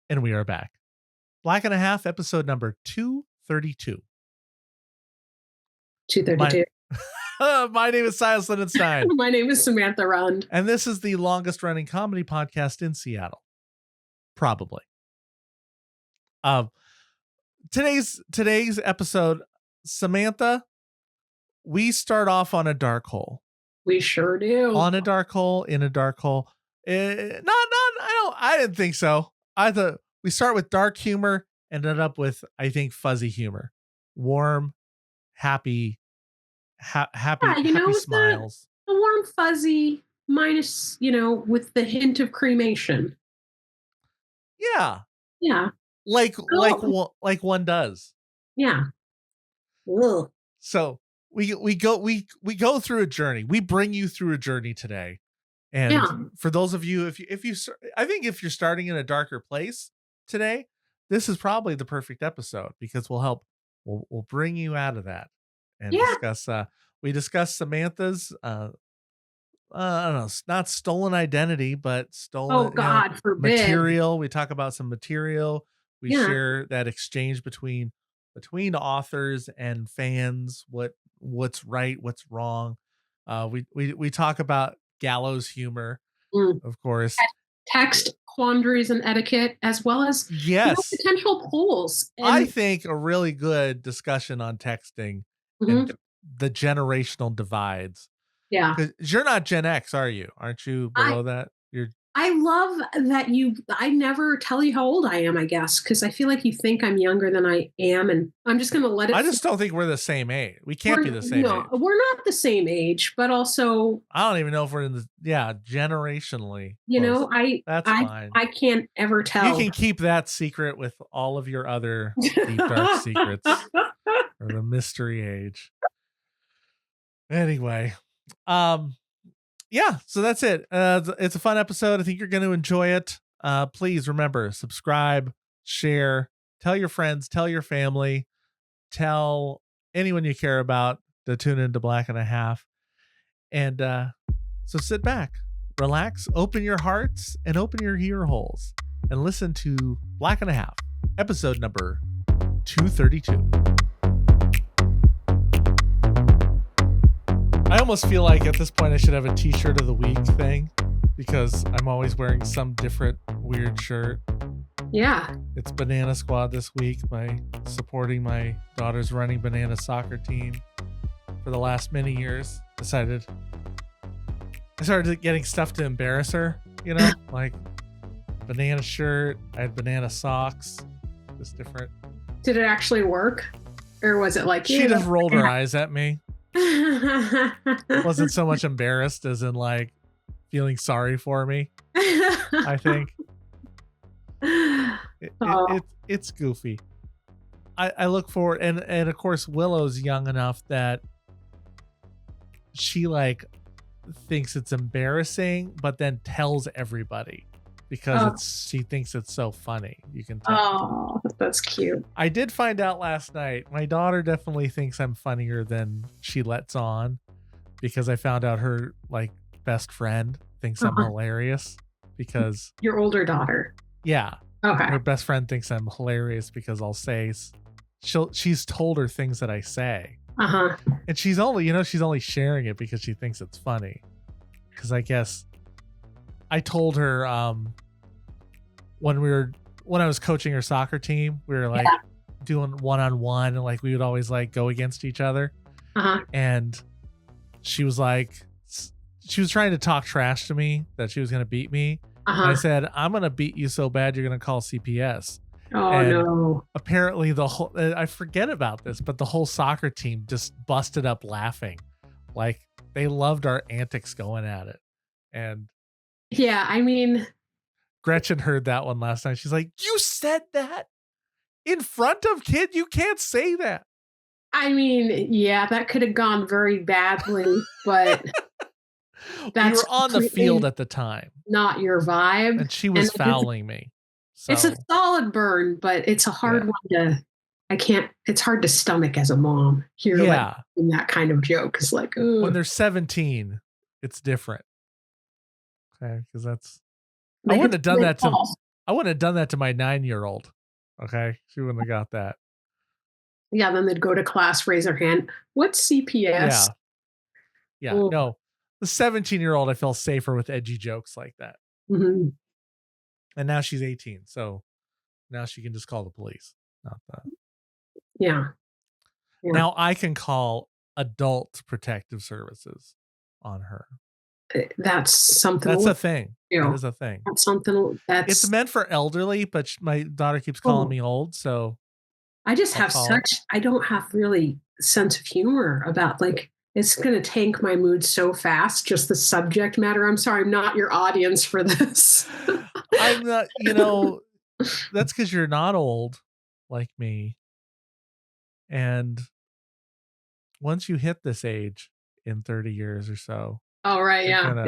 And we are back. Black and a Half, episode number 232. 232. My name is Silas and Samantha. My name is Samantha Rund. And this is the longest running comedy podcast in Seattle. Probably. Today's episode, Samantha, we start off on a dark hole. We sure do. On a dark hole, in a dark hole. I didn't think so. I thought we start with dark humor, ended up with, I think, fuzzy humor. Warm, happy smiles. The warm, fuzzy, minus, with the hint of cremation. Yeah. Yeah. Like one does. Yeah. Ugh. So we go through a journey. We bring you through a journey today. And for those of you, I think if you're starting in a darker place today, this is probably the perfect episode because we'll bring you out of that and discuss Samantha's I don't know, not stolen identity, but stolen forbid. Material. We talk about some material. We share that exchange between authors and fans, what's right, what's wrong. We talk about gallows humor, of course. Text quandaries and etiquette, as well as potential polls. And I think a really good discussion on texting and the generational divides. Yeah. Because you're not Gen X, are you? Aren't you below that? I love that I never tell you how old I am, I guess, because I feel like you think I'm younger than I am, and I'm just going to let it. I just don't think we're the same age. We can't be the same age. We're not the same age, but also. I don't even know if we're in generationally. That's fine. I can't ever tell. You can keep that secret with all of your other deep, dark secrets or the mystery age. Anyway. So that's it. It's a fun episode. I think you're going to enjoy it. Please remember, subscribe, share, tell your friends, tell your family, tell anyone you care about to tune into Black and a Half. And so sit back, relax, open your hearts and open your ear holes and listen to Black and a Half, episode number 232. I almost feel like at this point I should have a t-shirt of the week thing because I'm always wearing some different weird shirt. Yeah. It's Banana Squad this week by supporting my daughter's running banana soccer team for the last many years. I started getting stuff to embarrass her, like banana shirt. I had banana socks. Just different. Did it actually work? Or was it like... She just rolled her eyes at me. Wasn't so much embarrassed as in like feeling sorry for me. I think it's goofy. I look forward and of course Willow's young enough that she like thinks it's embarrassing but then tells everybody because she thinks it's so funny. You can tell. Oh, that's cute. I did find out last night. My daughter definitely thinks I'm funnier than she lets on because I found out her like best friend thinks I'm hilarious because your older daughter. Yeah. Okay. Her best friend thinks I'm hilarious because I'll say she's told her things that I say. And she's only sharing it because she thinks it's funny. Because I guess I told her when I was coaching her soccer team, we were like doing one-on-one and like we would always like go against each other. And she was trying to talk trash to me that she was going to beat me. And I said, I'm going to beat you so bad you're going to call CPS. No. Apparently I forget about this, but the whole soccer team just busted up laughing. Like they loved our antics going at it. And yeah, I mean, Gretchen heard that one last night. She's like, you said that in front of kids? You can't say that. I mean, yeah, that could have gone very badly, but we were on the field at the time. Not your vibe. And she was fouling me. So. It's a solid burn, but it's a hard one it's hard to stomach as a mom. Hear that kind of joke is like, ooh. When they're 17, it's different. Okay, because I wouldn't have done that to I wouldn't have done that to my 9-year-old. Okay. She wouldn't have got that. Yeah. Then they'd go to class, raise their hand. What's CPS? Yeah. Oh. No, the 17-year-old, I felt safer with edgy jokes like that. Mm-hmm. And now she's 18. So now she can just call the police. Not that. Yeah. Now I can call adult protective services on her. That's something. That's a thing. That is a thing. That's something it's meant for elderly, but my daughter keeps calling me old. So I don't have really sense of humor about like, it's going to tank my mood so fast. Just the subject matter. I'm sorry. I'm not your audience for this. I'm not, that's because you're not old like me. And once you hit this age in 30 years or so. Oh, right. Yeah.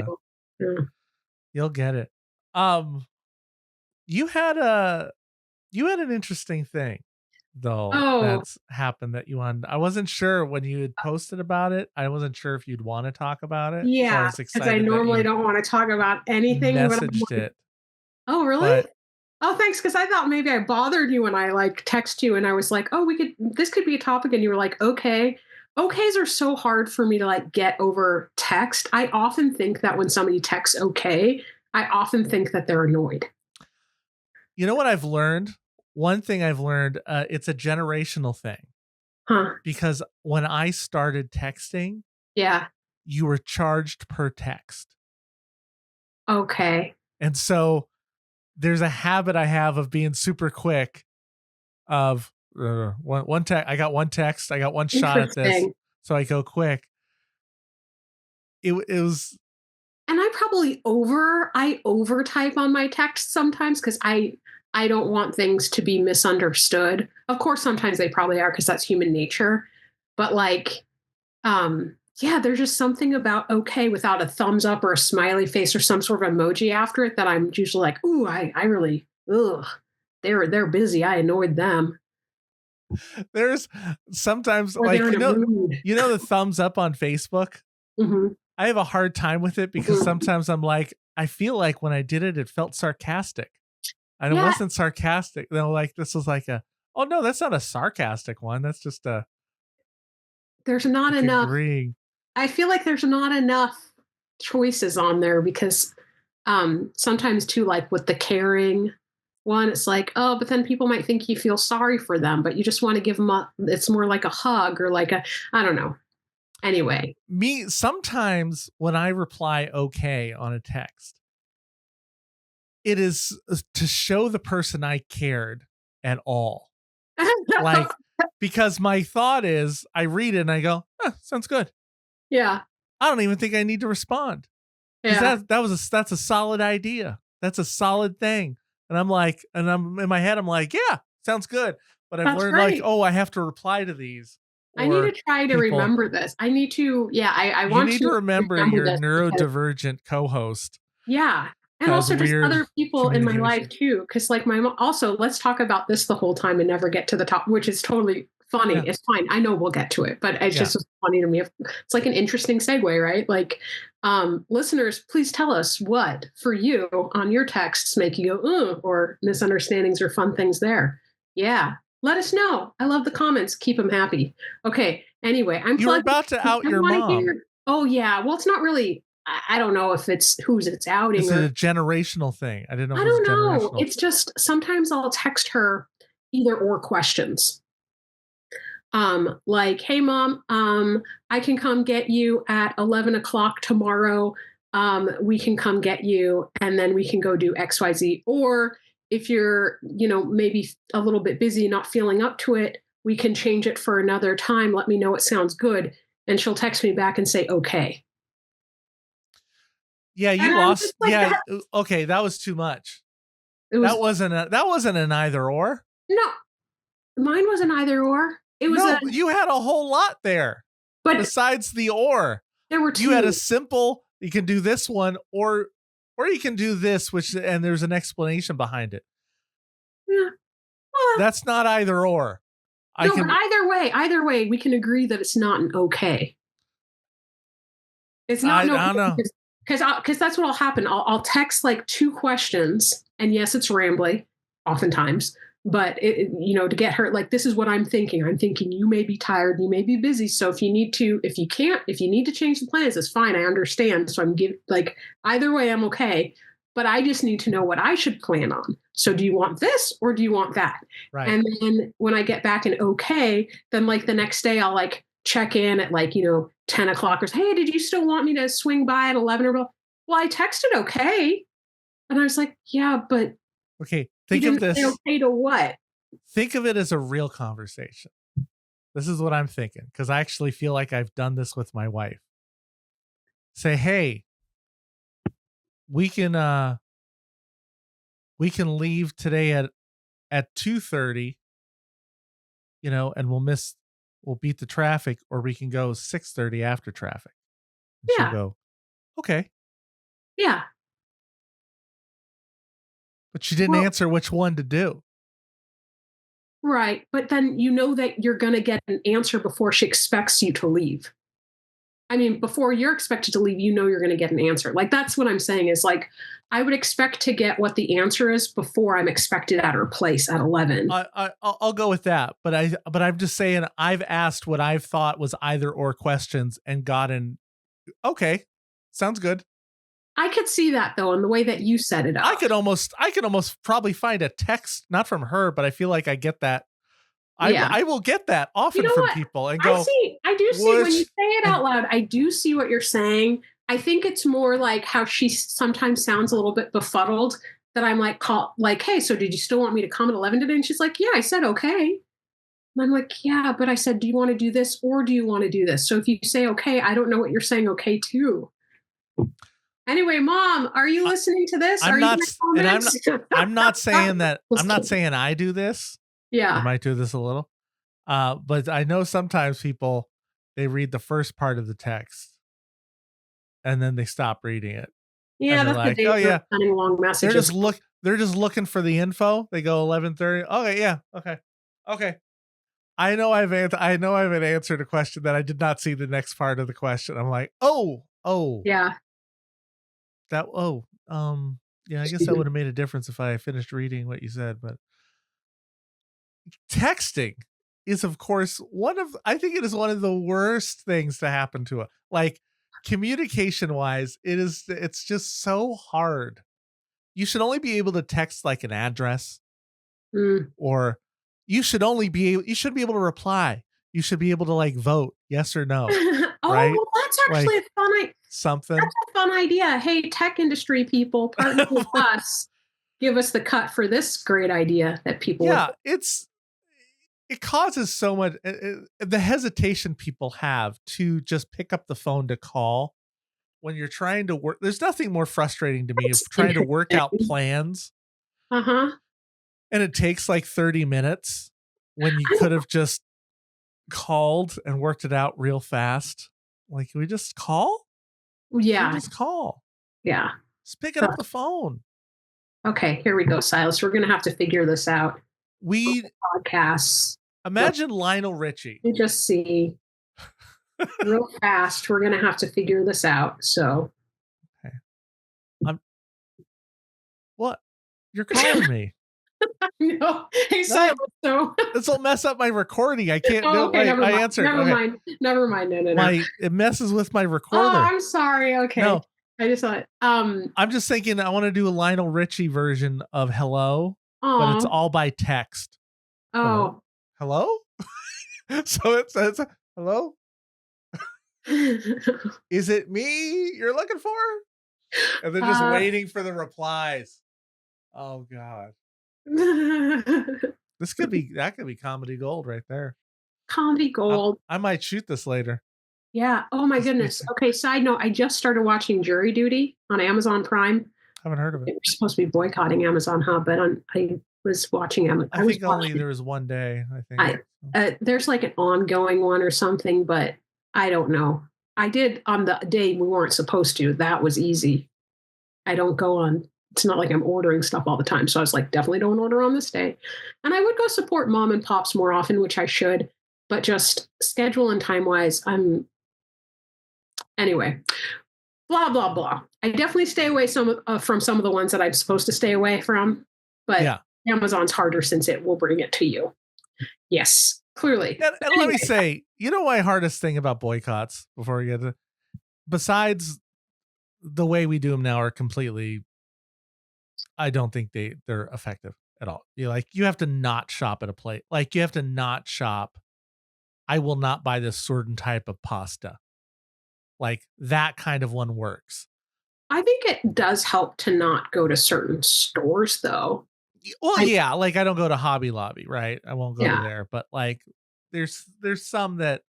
You'll get it. You had an interesting thing though that's happened that you wanted. I wasn't sure when you had posted about it. I wasn't sure if you'd want to talk about it. Yeah. Because I normally don't want to talk about anything. Messaged it. Oh, really? Oh, thanks. Because I thought maybe I bothered you when I like text you and I was like, oh, this could be a topic. And you were like, okay. Okays are so hard for me to like get over text. I often think that when somebody texts okay, I often think that they're annoyed. You know what I've learned? One thing I've learned, it's a generational thing. Huh. Because when I started texting, you were charged per text. Okay. And so there's a habit I have of being super quick of one text. I got one text. I got one shot at this. So I go quick. It was. And I over type on my text sometimes because I don't want things to be misunderstood. Of course, sometimes they probably are because that's human nature. But like, there's just something about okay without a thumbs up or a smiley face or some sort of emoji after it that I'm usually like, ooh, I really, they're busy. I annoyed them. There's sometimes like, you know, the thumbs up on Facebook. Mm-hmm. I have a hard time with it because sometimes I'm like, I feel like when I did it, it felt sarcastic. And it wasn't sarcastic. They're like, this was like oh no, that's not a sarcastic one. That's just there's not like enough. Agreeing. I feel like there's not enough choices on there because sometimes too, like with the caring one, it's like, oh, but then people might think you feel sorry for them, but you just want to give them it's more like a hug or like I don't know. Anyway. Sometimes when I reply okay on a text, it is to show the person I cared at all. Like, because my thought is I read it and I go, sounds good. Yeah. I don't even think I need to respond. Yeah. That's a solid idea. That's a solid thing. And I'm like, and I'm in my head, I'm like, yeah, sounds good. But I've learned like, I have to reply to these. I need to try to remember this. I need to, I want to remember your neurodivergent co-host. Yeah. And also just other people in my life too. Cause like my mom, also let's talk about this the whole time and never get to the top, which is totally funny. Yeah. It's fine. I know we'll get to it, but it's just funny to me. It's like an interesting segue, right? Like listeners, please tell us what for you on your texts make you go, or misunderstandings or fun things there. Yeah. Let us know. I love the comments. Keep them happy. Okay. Anyway, you were about to out your mom. Oh yeah. Well, it's not really. I don't know if it's who's it's outing. Is it a generational thing? I didn't know. I don't know. It's just sometimes I'll text her either or questions. Like, hey mom, I can come get you at 11 o'clock tomorrow. We can come get you and then we can go do XYZ. Or if you're, maybe a little bit busy, not feeling up to it, we can change it for another time. Let me know it sounds good. And she'll text me back and say, okay. Yeah, you lost. Like that. Okay. That was too much. That wasn't an either or. No, mine was an either or. It was you had a whole lot there. But besides the or, there were two. You had a simple, you can do this one or you can do this, and there's an explanation behind it. Yeah. That's not either or. But either way, we can agree that it's not an okay. It's not. I don't know. Because that's what'll happen. I'll text like 2 questions, and yes, it's rambly, oftentimes. But to get her, like, this is what I'm thinking. I'm thinking you may be tired, you may be busy. So if you need to change the plans, it's fine. I understand. So I'm either way, I'm okay. But I just need to know what I should plan on. So do you want this or do you want that? Right. And then when I get back and okay, then like the next day I'll like check in at 10 o'clock or say, hey, did you still want me to swing by at 11 or well, I texted okay. And I was like, yeah, but okay. Think of this. Okay to what? Think of it as a real conversation. This is what I'm thinking, because I actually feel like I've done this with my wife. Say, hey, we can leave today at 2:30, and we'll beat the traffic, or we can go 6:30 after traffic. And she'll go, okay. Yeah. But she didn't answer which one to do. Right. But then that you're going to get an answer before she expects you to leave. I mean, before you're expected to leave, you're going to get an answer. Like, that's what I'm saying is like, I would expect to get what the answer is before I'm expected at her place at 11. I'll go with that. But I'm just saying I've asked what I've thought was either or questions and gotten, okay, sounds good. I could see that though, in the way that you set it up. I could almost probably find a text, not from her, but I feel like I get that. I will get that often from people and go, I do see when you say it out loud, I do see what you're saying. I think it's more like how she sometimes sounds a little bit befuddled that I'm like, hey, so did you still want me to come at 11 today? And she's like, yeah, I said, okay. And I'm like, yeah, but I said, do you want to do this or do you want to do this? So if you say, okay, I don't know what you're saying, okay, too. Anyway, Mom, are you listening to this? I'm not saying that. I'm not saying I do this. Yeah. I might do this a little. But I know sometimes people, they read the first part of the text and then they stop reading it. Yeah, that's like, oh yeah, sending long messages. They're just looking for the info. They go 11:30. Okay, yeah, okay. I know I've answered a question that I did not see the next part of the question. I'm like, oh, yeah. Yeah, I guess that would have made a difference if I finished reading what you said, but texting is, of course, I think it is one of the worst things to happen to it. Like, communication wise, it's just so hard. You should only be able to text like an address, or you should be able to reply. You should be able to like vote yes or no. Right? Well, that's actually a fun idea. Something. That's a fun idea. Hey, tech industry people, partner with us. Give us the cut for this great idea that people. Yeah, it causes so much the hesitation people have to just pick up the phone to call when you're trying to work. There's nothing more frustrating to me of trying to work out plans. And it takes like 30 minutes when you could have just called and worked it out real fast. Like, can we just call? Yeah. Just call. Yeah. Just pick up the phone. Okay, here we go, Silas. We're going to have to figure this out. Podcasts. Imagine Lionel Richie. You just see real fast. We're going to have to figure this out. So. Okay. What? You're calling me. No. Hey, Silas. So. This will mess up my recording. I can't do it. Okay, I answered. Never mind. No. It messes with my recorder. Oh, I'm sorry. Okay. No. I just thought. I'm just thinking I want to do a Lionel Richie version of Hello, but it's all by text. Oh. Hello? So it says, hello? Is it me you're looking for? And then just waiting for the replies. Oh God. That could be comedy gold right there. Comedy gold. I might shoot this later. Yeah. Oh my goodness. Okay. Side note, I just started watching Jury Duty on Amazon Prime. Haven't heard of it. We're supposed to be boycotting Amazon, but I was watching Amazon. I think only there was one day. I think there's like an ongoing one or something, but I don't know. I did on the day we weren't supposed to. That was easy. I don't go on. It's not like I'm ordering stuff all the time. So I was like, definitely don't order on this day. And I would go support mom and pops more often, which I should, but just schedule and time wise, anyway, blah, blah, blah. I definitely stay away from some of the ones that I'm supposed to stay away from, but Amazon's harder since it will bring it to you. Yes, clearly. And anyway. Let me say, you know my hardest thing about boycotts before we get to, besides the way we do them now are completely, I don't think they're effective at all. You have to not shop at a place. Like you have to not shop. I will not buy this certain type of pasta. Like that kind of one works. I think it does help to not go to certain stores though. Well, yeah, like I don't go to Hobby Lobby, right? I won't go to there, but like there's some that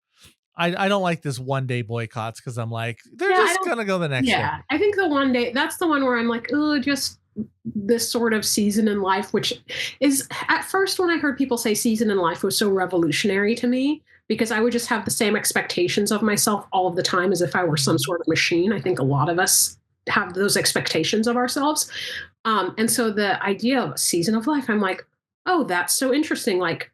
I don't like this one day boycotts because I'm like, they're just gonna go the next day. Yeah, I think the one day, that's the one where I'm like, oh, just this sort of season in life, which is at first when I heard people say season in life was so revolutionary to me because I would just have the same expectations of myself all of the time as if I were some sort of machine. I think a lot of us have those expectations of ourselves. And so the idea of a season of life, I'm like, oh, that's so interesting. Like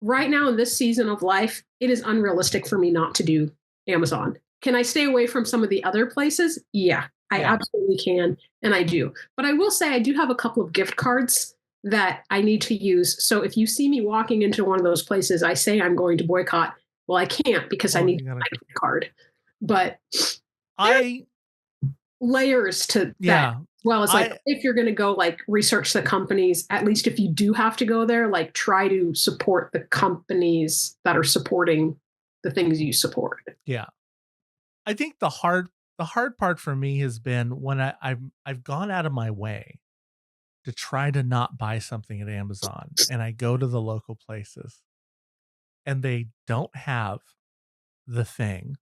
right now in this season of life, it is unrealistic for me not to do Amazon. Can I stay away from some of the other places? Yeah, I absolutely can. And I do. But I will say I do have a couple of gift cards that I need to use. So if you see me walking into one of those places, I say I'm going to boycott. Well, I can't because I need my gift card. But layers to that. Well, it's like if you're going to go like research the companies, at least if you do have to go there, like try to support the companies that are supporting the things you support. Yeah. I think the hard part for me has been when I've gone out of my way to try to not buy something at Amazon and I go to the local places and they don't have the thing,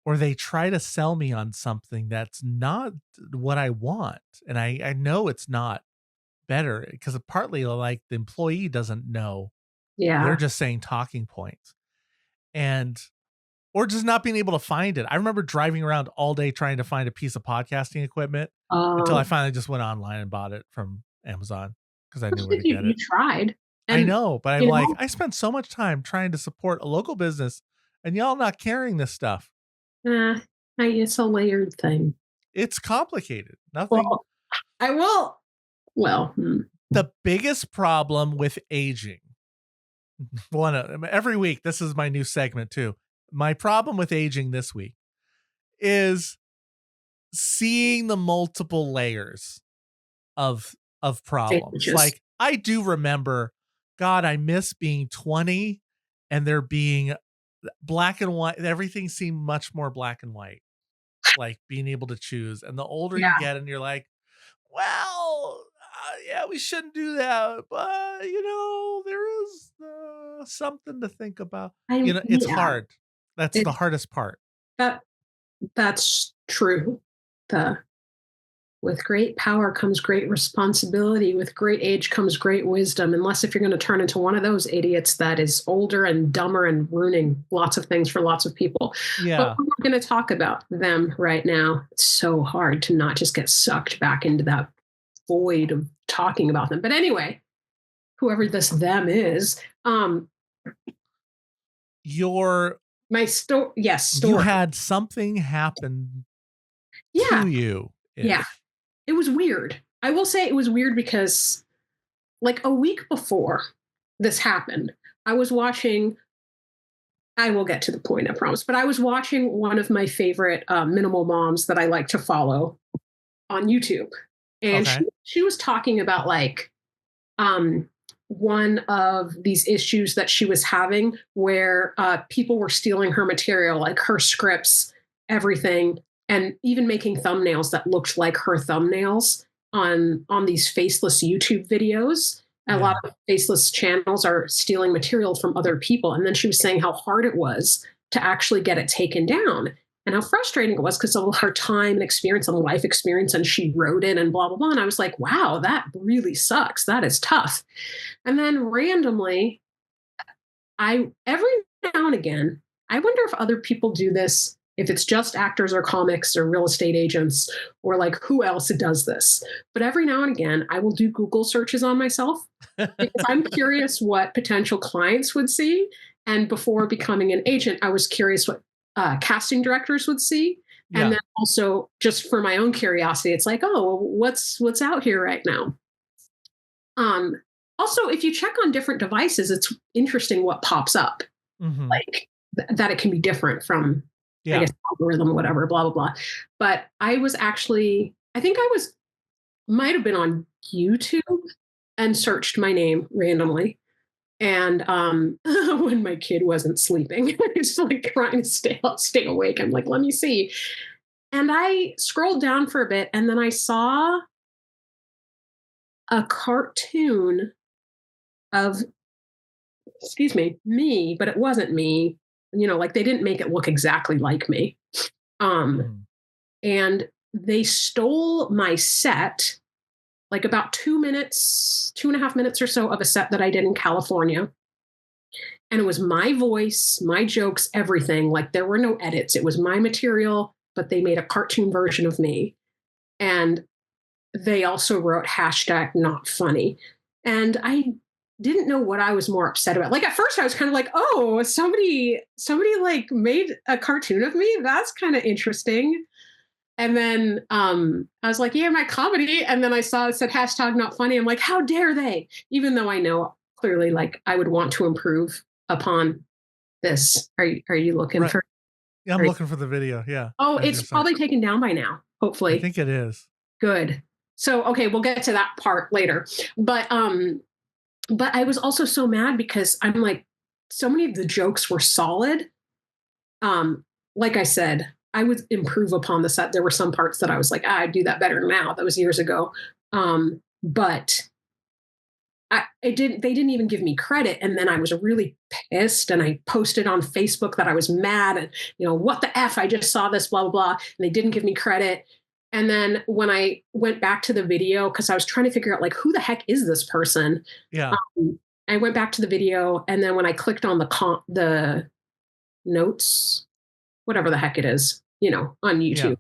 or they try to sell me on something that's not what I want. And I know it's not better because partly like the employee doesn't know. Yeah. They're just saying talking points or just not being able to find it. I remember driving around all day trying to find a piece of podcasting equipment until I finally just went online and bought it from Amazon because I knew where to get it. You tried. I know, but I'm like, I spent so much time trying to support a local business and y'all not carrying this stuff. It's a layered thing. It's complicated. Nothing. The biggest problem with aging, every week, this is my new segment too. My problem with aging this week is seeing the multiple layers of problems. Like I do remember, God, I miss being 20 and there being black and white. Everything seemed much more black and white, like being able to choose. And the older you get and you're like, well, we shouldn't do that. But, there is something to think about. It's hard. That's the hardest part. That's true. With great power comes great responsibility. With great age comes great wisdom. Unless if you're going to turn into one of those idiots that is older and dumber and ruining lots of things for lots of people. Yeah. But we're not going to talk about them right now. It's so hard to not just get sucked back into that void of talking about them. But anyway, whoever this them is, story. You had something happen to you. Yeah. It was weird. I will say it was weird because like a week before this happened, I was watching, I will get to the point, I promise, but I was watching one of my favorite minimal moms that I like to follow on YouTube. And she was talking about like one of these issues that she was having where people were stealing her material, like her scripts, everything, and even making thumbnails that looked like her thumbnails on these faceless YouTube videos. And a lot of faceless channels are stealing material from other people. And then she was saying how hard it was to actually get it taken down and how frustrating it was because of her time and experience and life experience. And she wrote it and blah, blah, blah. And I was like, wow, that really sucks. That is tough. And then randomly, every now and again, I wonder if other people do this, if it's just actors or comics or real estate agents or like who else does this. But every now and again, I will do Google searches on myself because I'm curious what potential clients would see. And before becoming an agent, I was curious what casting directors would see. Yeah. And then also just for my own curiosity, it's like, oh, what's out here right now? Also, if you check on different devices, it's interesting what pops up. Like that it can be different from, I guess, algorithm, whatever, blah, blah, blah. But I was actually, I think might have been on YouTube and searched my name randomly. And when my kid wasn't sleeping, I was like trying to stay awake. I'm like, let me see. And I scrolled down for a bit, and then I saw a cartoon of, excuse me, but it wasn't me. Like they didn't make it look exactly like me. And they stole my set, like about 2.5 minutes or so of a set that I did in California. And it was my voice, my jokes, everything. Like there were no edits. It was my material, but they made a cartoon version of me. And they also wrote #NotFunny. And I didn't know what I was more upset about. Like at first I was kind of like, oh, somebody like made a cartoon of me. That's kind of interesting. And then I was like, yeah, my comedy. And then I saw it said #NotFunny. I'm like, how dare they? Even though I know clearly like I would want to improve upon this. Are you looking for? Yeah, I'm looking for the video. Yeah. Oh, it's probably taken down by now. Hopefully. I think it is. Good. So, okay, we'll get to that part later. But I was also so mad because I'm like, so many of the jokes were solid. Like I said, I would improve upon the set. There were some parts that I was like, I'd do that better now. That was years ago. But they didn't even give me credit. And then I was really pissed, and I posted on Facebook that I was mad and, what the F, I just saw this, blah, blah, blah. And they didn't give me credit. And then when I went back to the video, because I was trying to figure out like, who the heck is this person? Yeah. I went back to the video, and then when I clicked on the notes, whatever the heck it is, on YouTube, yeah.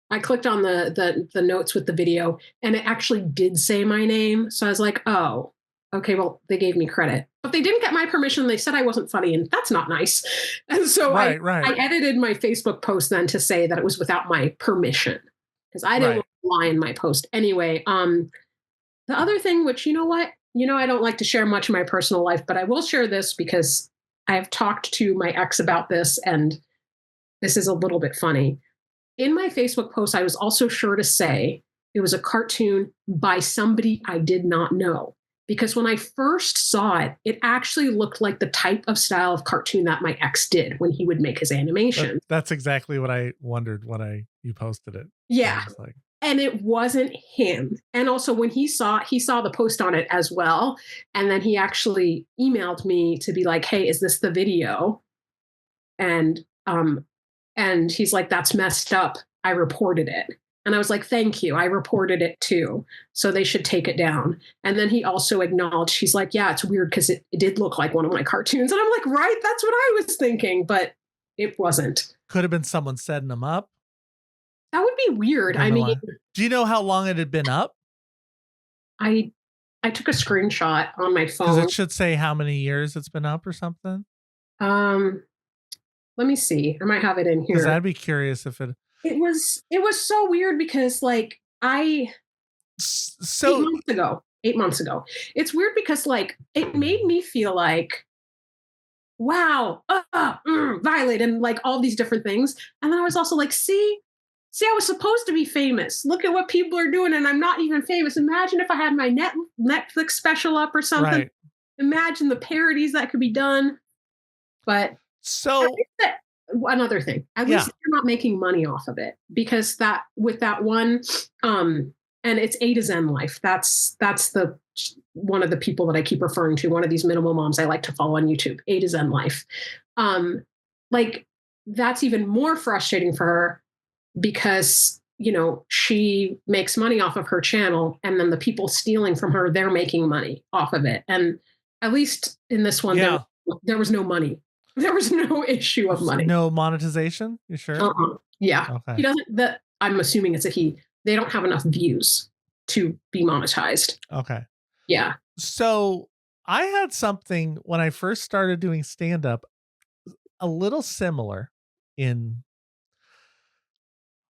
I clicked on the notes with the video, and it actually did say my name. So I was like, oh, okay, well, they gave me credit, but they didn't get my permission. They said I wasn't funny, and that's not nice. And so I edited my Facebook post then to say that it was without my permission, because I didn't lie in my post. Anyway, the other thing, which, you know what? I don't like to share much of my personal life, but I will share this because I have talked to my ex about this, and this is a little bit funny. In my Facebook post, I was also sure to say it was a cartoon by somebody I did not know. Because when I first saw it, it actually looked like the type of style of cartoon that my ex did when he would make his animation. That's exactly what I wondered when you posted it. Yeah. And it wasn't him. And also when he saw the post on it as well. And then he actually emailed me to be like, hey, is this the video? And he's like, that's messed up. I reported it. And I was like, thank you. I reported it too. So they should take it down. And then he also acknowledged, he's like, yeah, it's weird because it did look like one of my cartoons. And I'm like, right, that's what I was thinking, but it wasn't. Could have been someone setting them up. That would be weird. I mean, do you know how long it had been up? I took a screenshot on my phone. Because it should say how many years it's been up or something. Let me see. I might have it in here. Because I'd be curious if it was so weird because like 8 months ago. It's weird because like it made me feel like, wow, violate and like all these different things. And then I was also like, see, I was supposed to be famous. Look at what people are doing, and I'm not even famous. Imagine if I had my Netflix special up or something. Right. Imagine the parodies that could be done. But so another thing, at least they're not making money off of it, because with that one, and it's A to Zen Life. That's the one of the people that I keep referring to. One of these minimal moms I like to follow on YouTube, A to Zen Life. Like that's even more frustrating for her because, she makes money off of her channel, and then the people stealing from her, they're making money off of it. And at least in this one, there was no money. There was no issue of money. No monetization? You sure? Yeah. Okay. He doesn't. I'm assuming it's a he. They don't have enough views to be monetized. Okay. Yeah. So I had something when I first started doing stand-up, a little similar in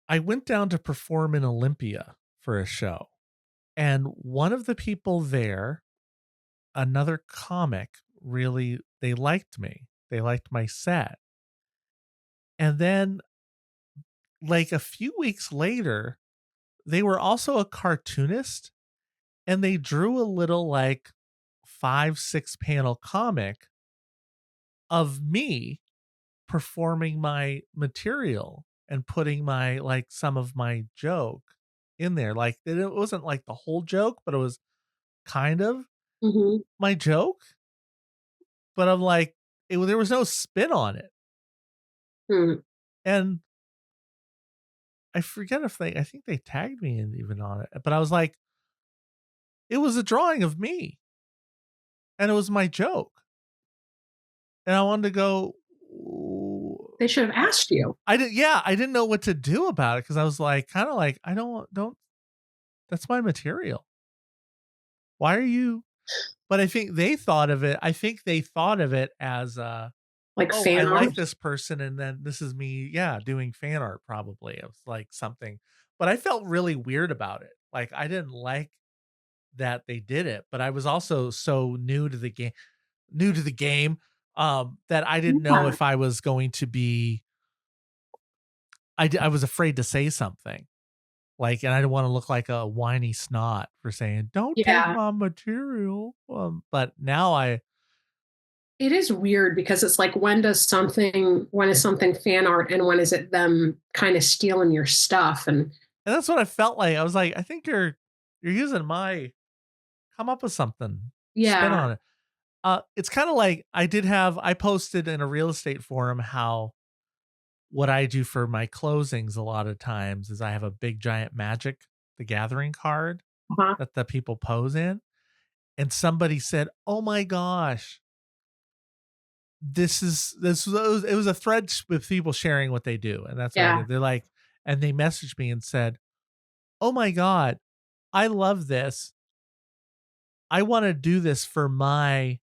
I went down to perform in Olympia for a show. And one of the people there, another comic, really, they liked me. They liked my set. And then, like a few weeks later, they were also a cartoonist and they drew a little like 5-6 panel comic of me performing my material and putting my like some of my joke in there. Like it wasn't like the whole joke, but it was kind of my joke. But I'm like, there was no spin on it. And I forget if I think they tagged me in even on it, but I was like, it was a drawing of me and it was my joke. And I wanted to go, they should have asked you. I didn't know what to do about it. Cause I was like, kind of like, I don't, that's my material. Why are you? But I think they thought of it. As like fan art. I like this person. And then this is me. Yeah. Doing fan art. Probably it was like something, but I felt really weird about it. Like I didn't like that they did it, but I was also so new to the game that I didn't know if I was going to be, I was afraid to say something like, and I didn't want to look like a whiny snot for saying, don't take my material. But now it is weird because it's like, when is something fan art and when is it them kind of stealing your stuff? And that's what I felt like. I was like, I think you're using come up with something. Spin on it. It's kind of like I posted in a real estate forum how what I do for my closings a lot of times is I have a big giant Magic the Gathering card that the people pose in. And somebody said, oh my gosh, it was a thread with people sharing what they do. And that's what I did. They're like, and they messaged me and said, oh my God, I love this. I want to do this for my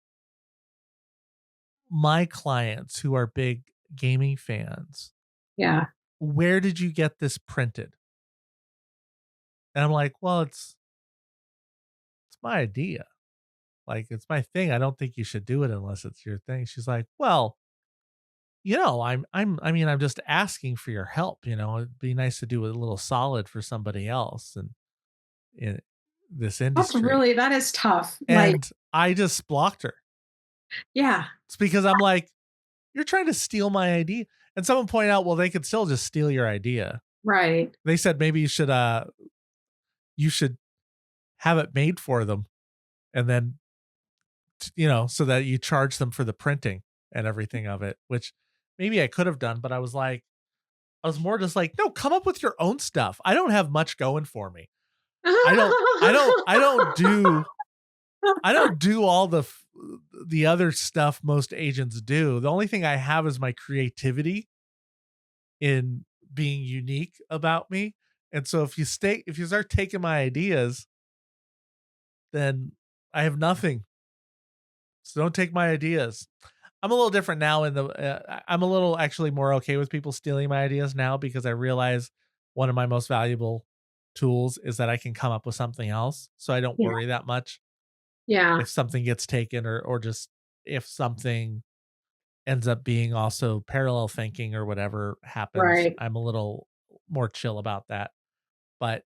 clients who are big gaming fans. Yeah. Where did you get this printed? And I'm like, well, it's my idea. Like, it's my thing. I don't think you should do it unless it's your thing. She's like, well, I'm just asking for your help. It'd be nice to do a little solid for somebody else and in this industry. That is tough. And I just blocked her. Yeah. It's because I'm like, you're trying to steal my idea. And someone pointed out, well, they could still just steal your idea. Right. They said maybe you should have it made for them. And then, so that you charge them for the printing and everything of it, which maybe I could have done, but I was more just like, no, come up with your own stuff. I don't have much going for me. I don't do all the other stuff most agents do. The only thing I have is my creativity in being unique about me. And so if you start taking my ideas, then I have nothing. So don't take my ideas. I'm a little different now I'm a little actually more okay with people stealing my ideas now because I realize one of my most valuable tools is that I can come up with something else. So I don't worry that much. Yeah. If something gets taken or just if something ends up being also parallel thinking or whatever happens, right. I'm a little more chill about that. But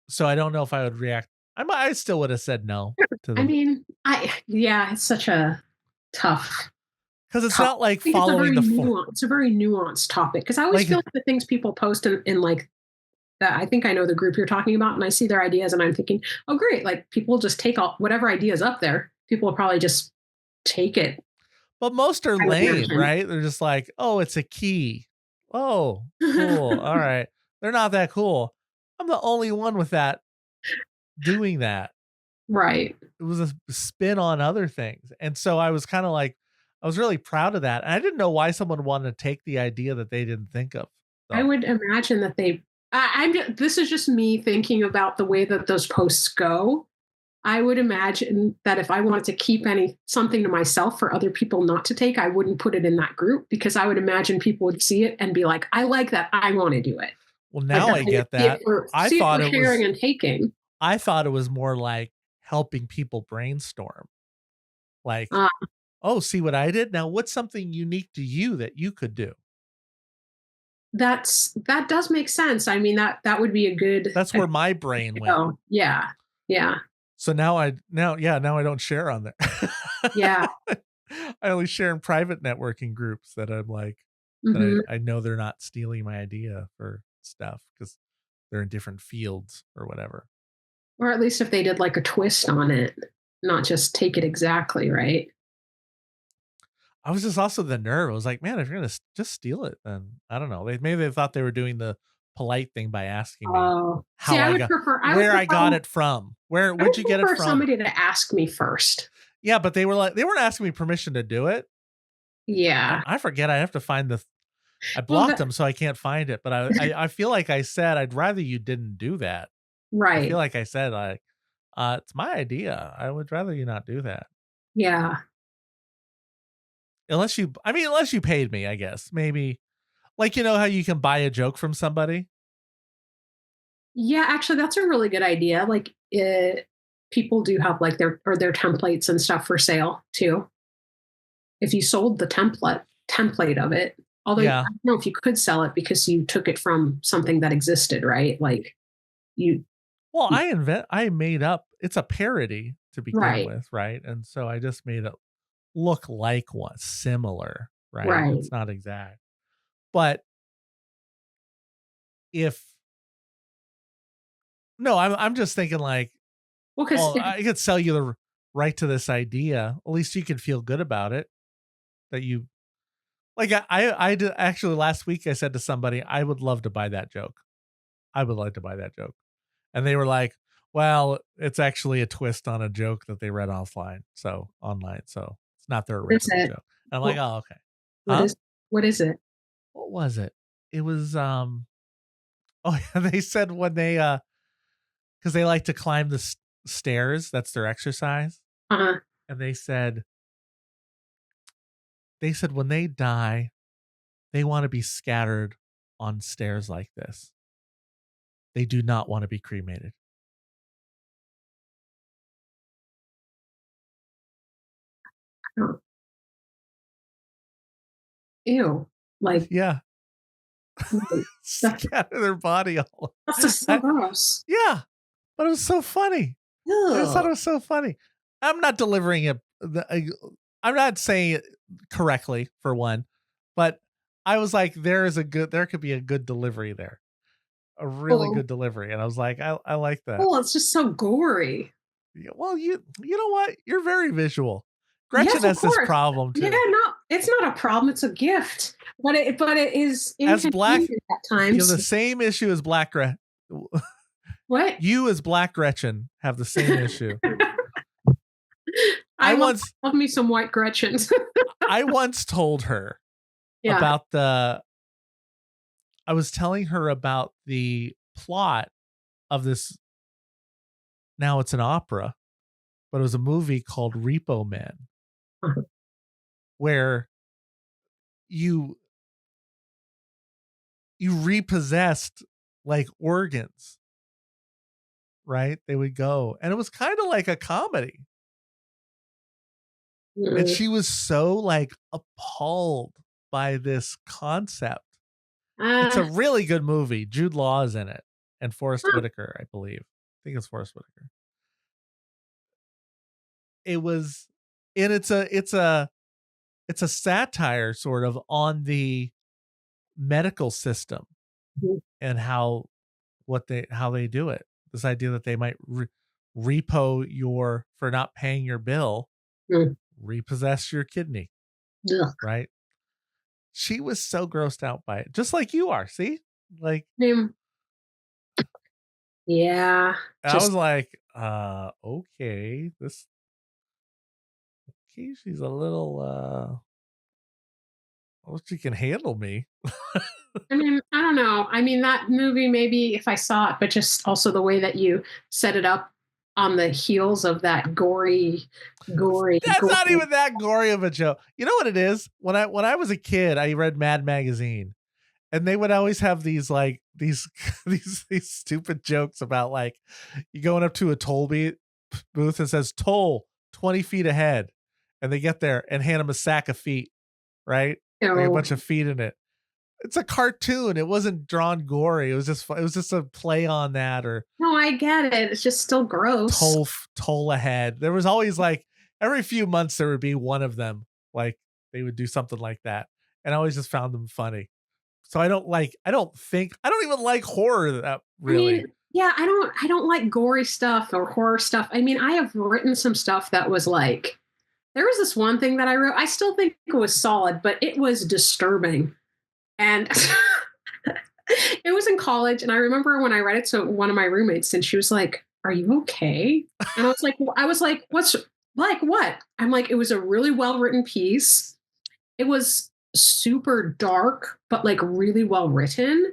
so I don't know if I would react. I still would have said no to them. It's such a tough, because it's not like following it's a very nuanced topic. Because I always feel like the things people post in like that, I think I know the group you're talking about, and I see their ideas, and I'm thinking, oh great, like people just take all whatever ideas up there. People will probably just take it. But most are lame, right? They're just like, oh, it's a key. Oh, cool. All right. They're not that cool. I'm the only one with that doing that. Right. It was a spin on other things. And so I was kind of like, I was really proud of that. And I didn't know why someone wanted to take the idea that they didn't think of. So. I would imagine that this is just me thinking about the way that those posts go. I would imagine that if I wanted to keep something to myself for other people not to take, I wouldn't put it in that group, because I would imagine people would see it and be like, I like that. I want to do it. Well, now like I get that. I thought it sharing was and taking. I thought it was more like helping people brainstorm. Like, oh, see what I did? Now, what's something unique to you that you could do? That does make sense. I mean, that would be a good. That's where my brain went. Oh, yeah. Yeah. So now I don't share on there. Yeah. I only share in private networking groups that I'm like, that I know they're not stealing my idea for stuff because they're in different fields or whatever. Or at least if they did like a twist on it, not just take it exactly, right? I was just also the nerve. I was like, man, if you're going to just steal it, then I don't know. Maybe they thought they were doing the polite thing by asking me how I got it from. Where'd you get it from? Somebody to ask me first. Yeah, but they weren't asking me permission to do it. Yeah. I forget. I have to find I blocked them, so I can't find it. But I feel like I said, I'd rather you didn't do that. Right. I feel like I said, like, it's my idea. I would rather you not do that. Yeah. Unless you paid me, I guess. Maybe, like, you know how you can buy a joke from somebody? Yeah, actually, that's a really good idea. Like, people do have like their templates and stuff for sale too. If you sold the template of it, although I don't know if you could sell it because you took it from something that existed, right? Like Well, I made up. It's a parody to begin with, right? And so I just made it look like one similar, right? Right. It's not exact, but I'm just thinking like, well, I could sell you the right to this idea. At least you can feel good about it. That you like. I did actually last week. I said to somebody, I would love to buy that joke. I would like to buy that joke, and they were like, well, it's actually a twist on a joke that they read online. So it's not their original joke. And I'm like, oh, okay. What is it? What was it? It was they said when they because they like to climb the stairs, that's their exercise. And they said when they die, they want to be scattered on stairs like this. They do not want to be cremated. Oh. Ew. Like, yeah. Scatter their body all. That's just so gross. Yeah. But it was so funny. I just thought it was so funny. I'm not delivering it. I'm not saying it correctly for one, but I was like, there could be a good delivery there. A really good delivery. And I was like, I like that. Oh, it's just so gory. Yeah, well, you know what? You're very visual. Gretchen has this problem too. Yeah, no, it's not a problem. It's a gift. But it is as Black at times. You have the same issue as Black Gretchen. What? You as Black Gretchen have the same issue. I love me some White Gretchens. I once told her about I was telling her about the plot of this. Now it's an opera, but it was a movie called Repo Man, where you repossessed like organs, right? They would go, and it was kind of like a comedy. And she was so like appalled by this concept. It's a really good movie. Jude Law is in it, and Forrest Whitaker, I believe. I think it's Forrest Whitaker. It was, and it's a satire sort of on the medical system and how they do it. This idea that they might repo for not paying your bill, repossess your kidney, right? She was so grossed out by it, just like you are. See, like, yeah. I was like, okay, she's a little, well, she can handle me. I mean, I don't know. I mean, that movie, maybe if I saw it, but just also the way that you set it up on the heels of that gory. That's not even that gory of a joke. You know what it is? When I was a kid, I read Mad Magazine, and they would always have these like these stupid jokes about like you going up to a toll booth and says toll 20 feet ahead, and they get there and hand them a sack of feet, right? Like a bunch of feet in it. It's a cartoon. It wasn't drawn gory. It was just a play on that. Or no, I get it. It's just still gross. Toll ahead. There was always like every few months there would be one of them. Like they would do something like that, and I always just found them funny. So I don't even like horror that really. I mean, yeah, I don't like gory stuff or horror stuff. I mean, I have written some stuff that was like, there was this one thing that I wrote. I still think it was solid, but it was disturbing. And it was in college. And I remember when I read it to one of my roommates, and she was like, "Are you okay?" And I was like, "What's like what?" I'm like, it was a really well-written piece. It was super dark, but like really well written.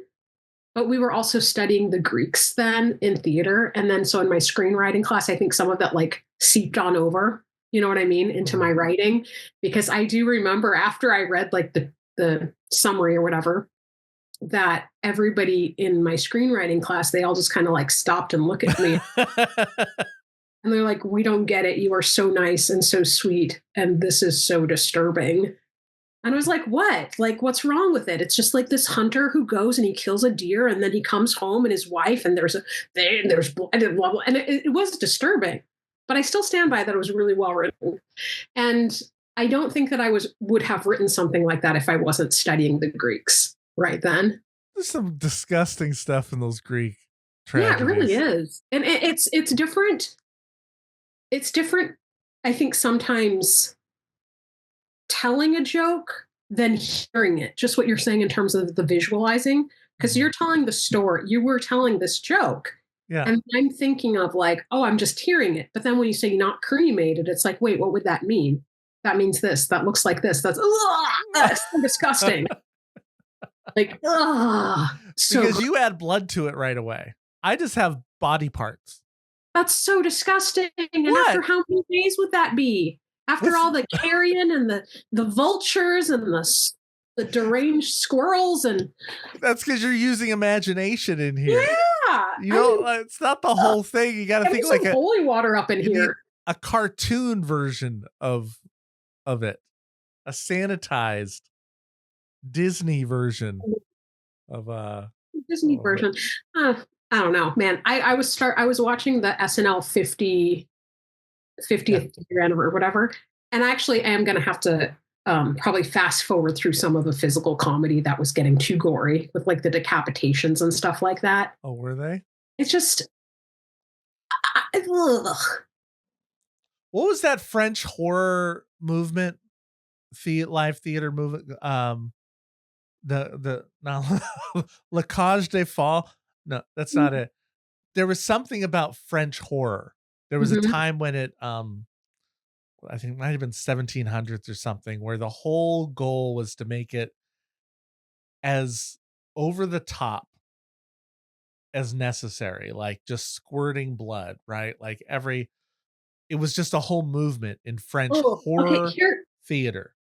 But we were also studying the Greeks then in theater. And then so in my screenwriting class, I think some of that like seeped on over, you know what I mean, into my writing. Because I do remember after I read like the summary or whatever, that everybody in my screenwriting class, they all just kind of like stopped and looked at me. And they're like, "We don't get it. You are so nice and so sweet. And this is so disturbing." And I was like, "What? Like, what's wrong with it?" It's just like this hunter who goes and he kills a deer, and then he comes home and his wife, and there's blood and blah, blah. And it was disturbing, but I still stand by that it was really well written. And I don't think that I would have written something like that if I wasn't studying the Greeks right then. There's some disgusting stuff in those Greek tragedies. Yeah, it really is. And it's different. It's different, I think, sometimes telling a joke than hearing it. Just what you're saying in terms of the visualizing, because you're telling the story. You were telling this joke. Yeah. And I'm thinking of like, oh, I'm just hearing it. But then when you say not cremated, it's like, wait, what would that mean? That means this. That looks like this. That's so disgusting. Like, so because you add blood to it right away. I just have body parts. That's so disgusting. And after how many days would that be? After all the carrion and the vultures and the deranged squirrels, and that's because you're using imagination in here. Yeah, you know, it's not the whole thing. You got to think like holy water up in here. A cartoon version of it, a sanitized Disney version of Disney version. I don't know, man. I was watching the SNL 50th year anniversary or whatever, and actually I am going to have to probably fast forward through some of the physical comedy that was getting too gory with like the decapitations and stuff like that. Oh, were they? It's just what was that French horror movement, live theater movement? The La Cage des Folles. No, that's not it. There was something about French horror. There was a time when it I think it might have been 1700s or something, where the whole goal was to make it as over the top as necessary, like just squirting blood, right? Like it was just a whole movement in French horror theater.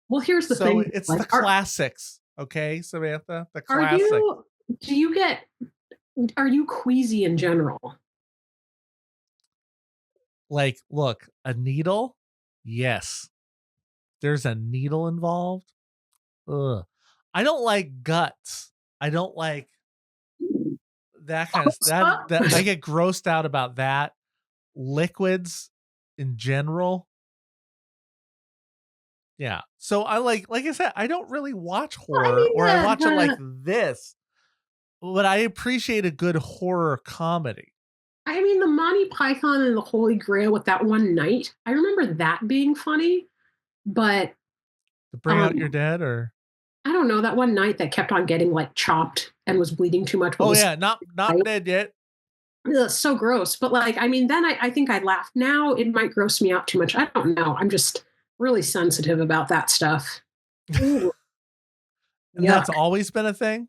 Well, here's the thing. So it's like, the classics, okay, Samantha? The classics. Are you queasy in general? Like, look, a needle? Yes. There's a needle involved? Ugh. I don't like guts. I don't like that kind of stuff. I get grossed out about that. Liquids in general. Yeah. So I like I said, I don't really watch horror, or I watch it like this. But I appreciate a good horror comedy. I mean, the Monty Python and the Holy Grail with that one night, I remember that being funny, but to bring out your dead, or I don't know, that one night that kept on getting like chopped and was bleeding too much. Oh yeah, not dead yet. Ugh, so gross. But like, I mean, then I think I'd laugh. Now it might gross me out too much. I don't know. I'm just really sensitive about that stuff. And that's always been a thing?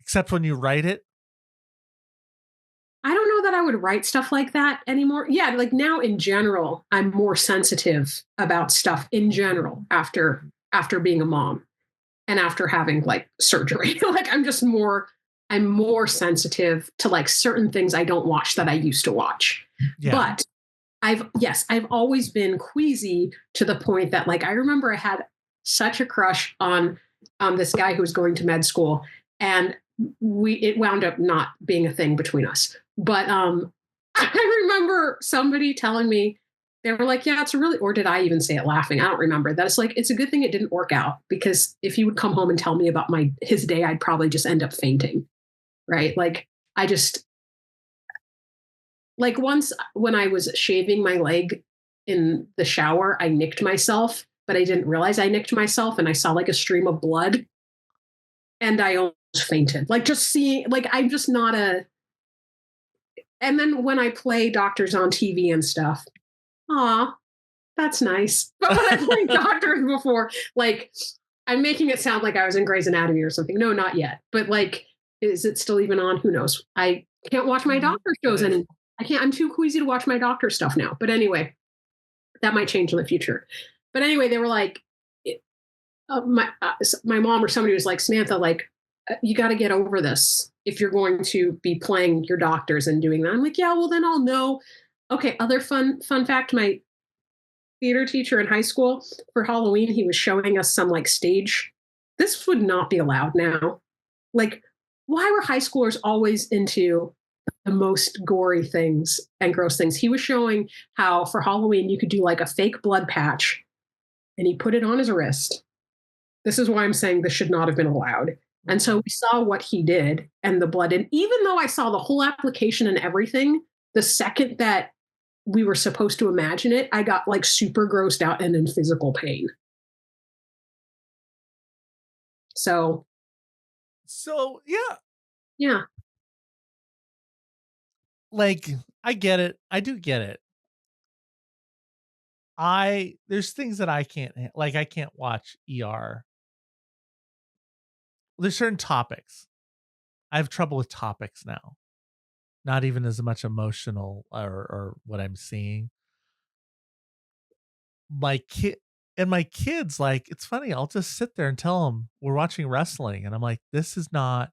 Except when you write it? I don't know that I would write stuff like that anymore. Yeah, like now in general, I'm more sensitive about stuff in general after being a mom and after having like surgery. Like I'm more sensitive to like certain things I don't watch that I used to watch. Yeah. But I've always been queasy to the point that like I remember I had such a crush on this guy who was going to med school, and it wound up not being a thing between us. But I remember somebody telling me, they were like, yeah, it's really, or did I even say it laughing? I don't remember. That it's like, it's a good thing it didn't work out, because if he would come home and tell me about his day, I'd probably just end up fainting. Right. Like I just, like once when I was shaving my leg in the shower, I nicked myself, but I didn't realize I nicked myself, and I saw like a stream of blood and I almost fainted. Like just seeing, like I'm just not a, and then when I play doctors on TV and stuff, that's nice. But when I played doctors before, like I'm making it sound like I was in Grey's Anatomy or something. No, not yet. But like, is it still even on? Who knows? I can't watch my doctor shows anymore. I can't, I'm too queasy to watch my doctor stuff now. But anyway, that might change in the future. But anyway, they were like, my mom or somebody was like, Samantha, like, you got to get over this if you're going to be playing your doctors and doing that. I'm like, yeah, well, then I'll know. Okay, other fun fact, my theater teacher in high school, for Halloween, he was showing us some like stage. This would not be allowed now. Like, why were high schoolers always into the most gory things and gross things? He was showing how for Halloween you could do like a fake blood patch, and he put it on his wrist. This is why I'm saying this should not have been allowed. And so we saw what he did and the blood. And even though I saw the whole application and everything, the second that we were supposed to imagine it, I got like super grossed out and in physical pain. So yeah. Yeah. Like, I get it. I do get it. There's things that I can't, like, I can't watch ER. There's certain topics. I have trouble with topics now. Not even as much emotional or what I'm seeing. My kids, like, it's funny. I'll just sit there and tell them we're watching wrestling. And I'm like, this is not,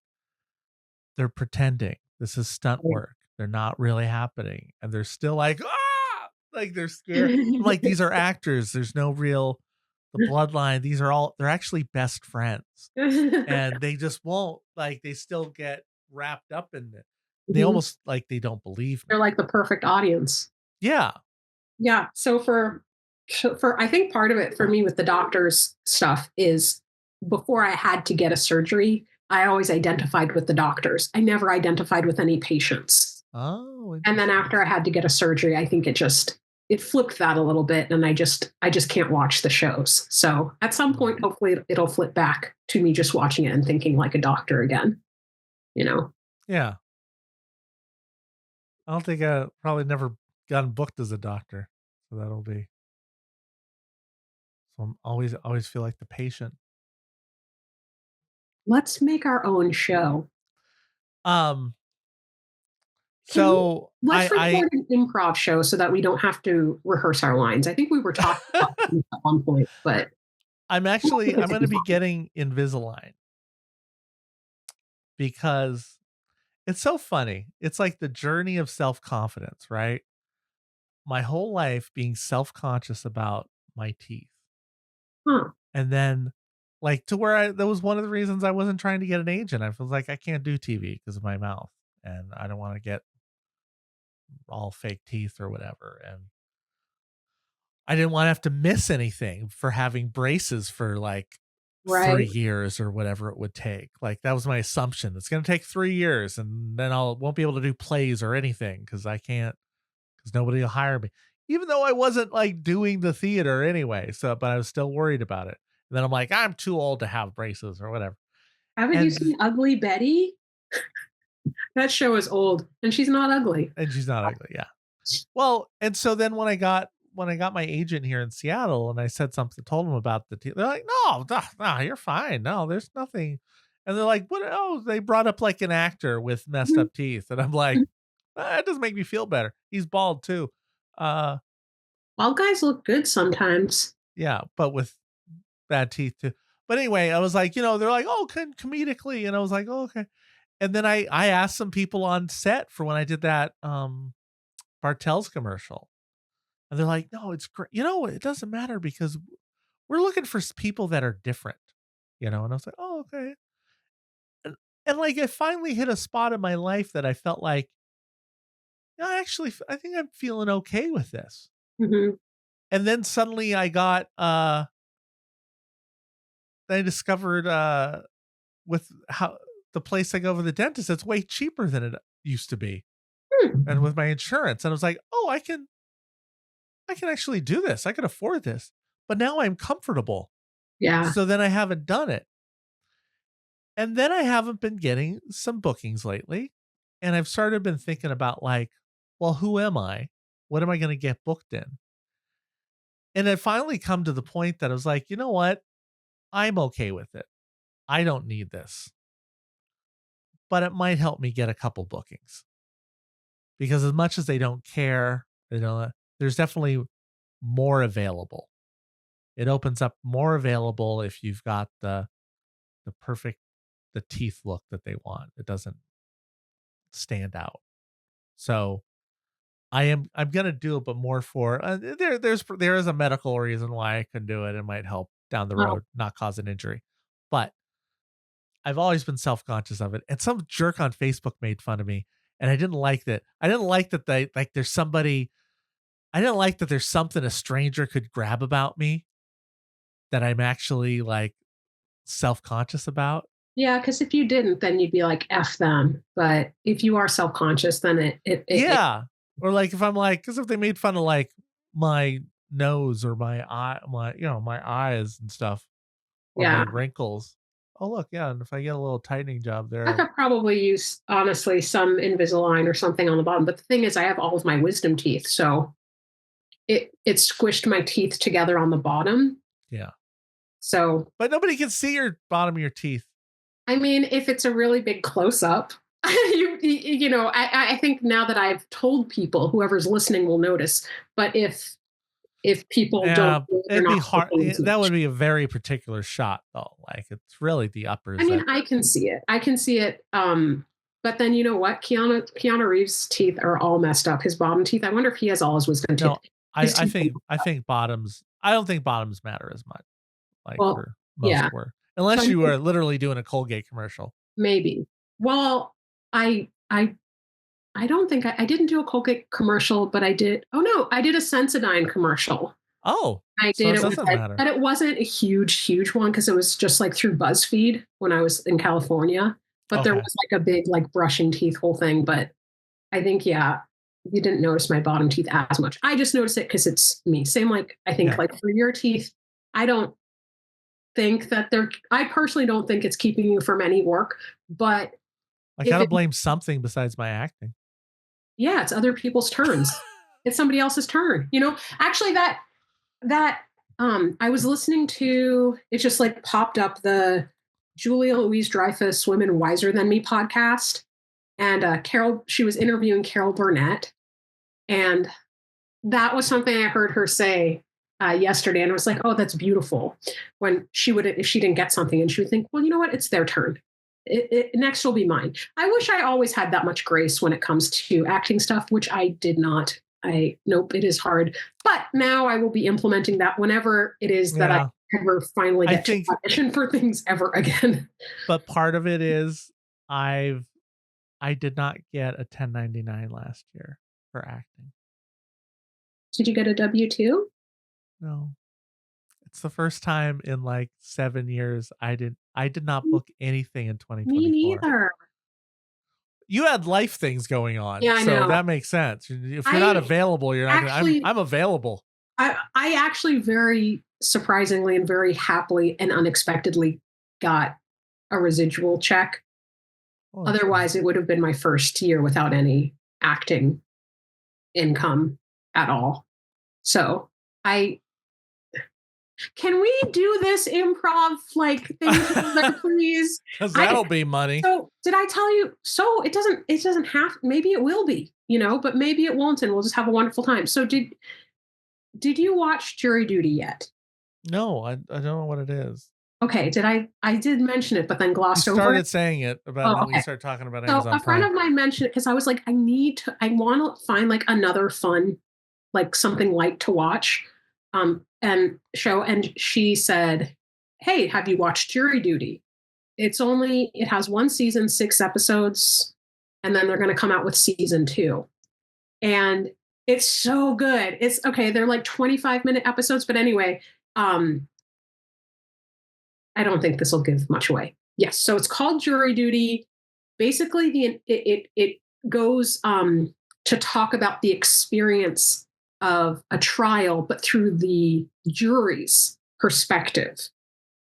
they're pretending. This is stunt work. They're not really happening. And they're still like, like they're scared. I'm like, these are actors. There's no real, the bloodline. They're actually best friends. And they just won't, like, they still get wrapped up in it. They almost like they don't believe me. They're like the perfect audience. Yeah. Yeah. So for I think part of it for me with the doctor's stuff is before I had to get a surgery, I always identified with the doctors. I never identified with any patients. Oh. And then after I had to get a surgery, I think it flipped that a little bit, and I just can't watch the shows. So at some point, hopefully it'll flip back to me just watching it and thinking like a doctor again, you know? Yeah. I don't think I probably never gotten booked as a doctor. So that'll be. So I'm always feel like the patient. Let's make our own show. So let's record an improv show so that we don't have to rehearse our lines. I think we were talking about that at one point, but I'm going to be getting Invisalign because it's so funny. It's like the journey of self-confidence, right? My whole life being self-conscious about my teeth. Huh. And then like to where that was one of the reasons I wasn't trying to get an agent. I was like, I can't do TV because of my mouth, and I don't want to get all fake teeth or whatever. And I didn't want to have to miss anything for having braces for like 3 years or whatever it would take. Like that was my assumption. It's going to take 3 years, and then won't be able to do plays or anything because nobody will hire me, even though I wasn't like doing the theater anyway. So, but I was still worried about it. And then I'm like, I'm too old to have braces or whatever. Haven't you seen Ugly Betty? That show is old, and she's not ugly. And she's not ugly, yeah. Well, and so then when I got my agent here in Seattle, and I said something, told them about the teeth, they're like, no, you're fine. No, there's nothing. And they're like, what? Oh, they brought up like an actor with messed up teeth, and I'm like, That doesn't make me feel better. He's bald too. Bald guys look good sometimes. Yeah, but with bad teeth too. But anyway, I was like, they're like, oh, comedically, and I was like, oh, okay. And then I asked some people on set for when I did that Bartell's commercial, and they're like, no, it's great. It doesn't matter because we're looking for people that are different, and I was like, oh, okay. And like, I finally hit a spot in my life that I felt like, actually, I think I'm feeling okay with this. Mm-hmm. And then suddenly I discovered with how the place I go to the dentist, it's way cheaper than it used to be. And with my insurance, and I was like, oh, I can actually do this. I can afford this. But now I'm comfortable. Yeah. So then I haven't done it. And then I haven't been getting some bookings lately. And I've been thinking about like, well, who am I? What am I going to get booked in? And it finally come to the point that I was like, you know what? I'm okay with it. I don't need this. But it might help me get a couple bookings. Because as much as they don't care, there's definitely more available. It opens up more available if you've got the perfect teeth look that they want. It doesn't stand out. So I'm gonna do it, but more for there is a medical reason why I can do it. It might help down the road, not cause an injury. But I've always been self-conscious of it. And some jerk on Facebook made fun of me, and I didn't like that. I didn't like that there's somebody. I didn't like that there's something a stranger could grab about me that I'm actually like self-conscious about. Yeah, because if you didn't, then you'd be like F them. But if you are self-conscious, then yeah. Or like if I'm like, because if they made fun of like my nose or my eye, my eyes and stuff, or my wrinkles. Oh look, yeah, and if I get a little tightening job there, I could probably use honestly some Invisalign or something on the bottom. But the thing is, I have all of my wisdom teeth, so it squished my teeth together on the bottom. Yeah. So, but nobody can see your bottom of your teeth. I mean, if it's a really big close up, I think now that I've told people, whoever's listening will notice. But if people don't, it'd be hard. That would be a very particular shot, though. Like it's really the uppers. I mean, I can see it. But then you know what? Keanu Reeves' teeth are all messed up. His bottom teeth. I wonder if he has all his wisdom teeth. I think bottoms. I don't think bottoms matter as much. Like for most work, unless you are literally doing a Colgate commercial. Maybe. Well, I don't think I didn't do a Colgate commercial, but I did. Oh no, I did a Sensodyne commercial. Oh, I did it, but it wasn't a huge one because it was just like through BuzzFeed when I was in California. But there was like a big like brushing teeth whole thing. But I think you didn't notice my bottom teeth as much. I just noticed it because it's me. Same like I think like for your teeth, I don't think that I personally don't think it's keeping you from any work, but I gotta blame something besides my acting. Yeah, it's other people's turns. It's somebody else's turn. Actually that I was listening to, it just like popped up, the Julia Louise-Dreyfus Women Wiser Than Me podcast. And she was interviewing Carol Burnett. And that was something I heard her say yesterday. And I was like, oh, that's beautiful. When if she didn't get something and she would think, well, you know what? It's their turn. Next will be mine. I wish I always had that much grace when it comes to acting stuff, which I did not. Nope, it is hard. But now I will be implementing that whenever it is that I ever finally get to audition for things ever again. But part of it is I did not get a 1099 last year for acting. Did you get a W-2? No. It's the first time in like 7 years I did not book anything in 2024. Me neither. You had life things going on. Yeah, I know. So that makes sense. If you're not available, you're not going to. I'm available. I actually very surprisingly and very happily and unexpectedly got a residual check. Oh, otherwise, it would have been my first year without any acting income at all. So Can we do this improv like thing together, please? Because that'll be money. So did I tell you? So it doesn't have, maybe it will be, but maybe it won't, and we'll just have a wonderful time. So did you watch Jury Duty yet? No, I don't know what it is. Okay, I did mention it, but then glossed over. You started saying it about when you started talking about Amazon Prime. A friend of mine mentioned it because I was like, I want to find like another fun, like something light to watch, and show. And she said, "Hey, have you watched Jury Duty? It has one season, 6 episodes, and then they're going to come out with season 2, and it's so good. It's okay. They're like 25-minute episodes, but anyway." I don't think this will give much away. Yes, so it's called Jury Duty. Basically, it goes to talk about the experience of a trial, but through the jury's perspective.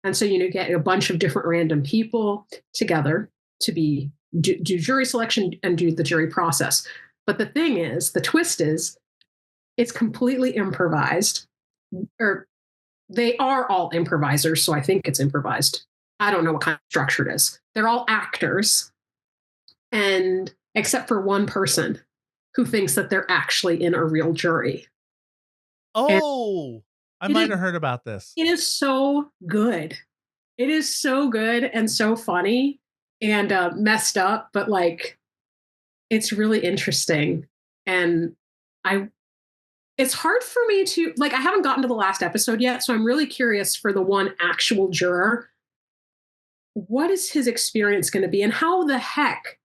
And so you get a bunch of different random people together to do jury selection and do the jury process. But the thing is, the twist is, it's completely improvised, or they are all improvisers, so I think it's improvised. I don't know what kind of structure it is. They're all actors, and except for one person who thinks that they're actually in a real jury. Oh, I might have heard about this. It is so good. It is so good and so funny and messed up, but like, it's really interesting. And it's hard for me to, like, I haven't gotten to the last episode yet, so I'm really curious for the one actual juror. What is his experience going to be, and how the heck